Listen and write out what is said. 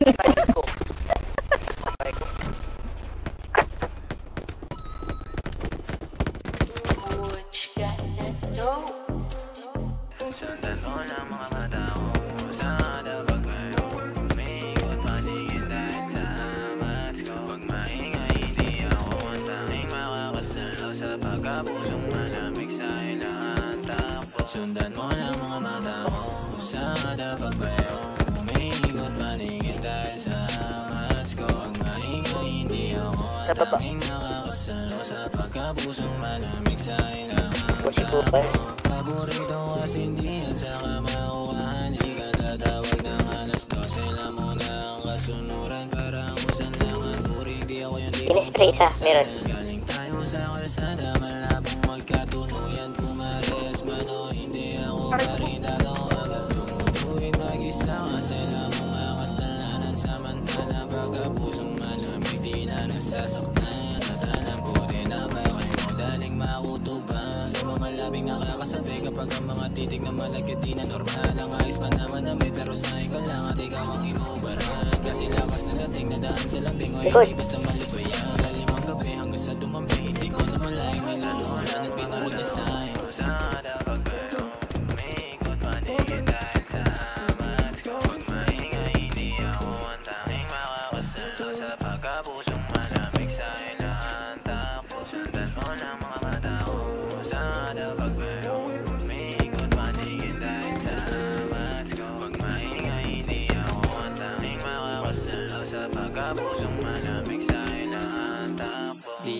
ko. Sundan mo lang mga mata ko sa dabag ngayon. Umiikot paligid dahil sa mats ko. Pag maingay hindi ako ang tanging makakasalo sa pagkapusong malamig sa ilang takbo. Sundan mo lang mga mata ko sa dabag ngayon. Umiikot paligid dahil sa mats ko. Pag maingay hindi ako ang tanging makakasalo sa pagkapusong malamig sa ilang takbo. Paborito kasi hindi at saka maukahan. Ika tatawag ng alas 12 lang muna ang kasunuran. Para usan lang ang turing. Di ako yung In-spray isa, meron. galing tayo sa kalsada. Malabong magkatuluyan. Pumares man o hindi ako pa rin agad tumutuwid mag-isa. Kasi lang mga kasalanan. Samantala pagkapusong malamig di na nasasaktan. At alam ko din na bakit mo daling makutuban. Sa mga labing nakakasabi kapag ang mga titig na malagkit di na normal. Ang ayos pa naman na may pero sa ikaw lang at ikaw ang inuubaran. Kasi lakas na dating na daan sa lambing o hindi basta malito yan. Lalim ang gabi hanggang sa dumampi. Hindi ko na malayang nilaluhan at pinulog na sa'yo. Sa dabag ngayon, umiikot paligid dahil sa mats ko. Pag maingay hindi ako ang tanging makakasalo sa pagkapusong malamig sa ilang takbo. Sundan mo lang mga mata ko sa dabag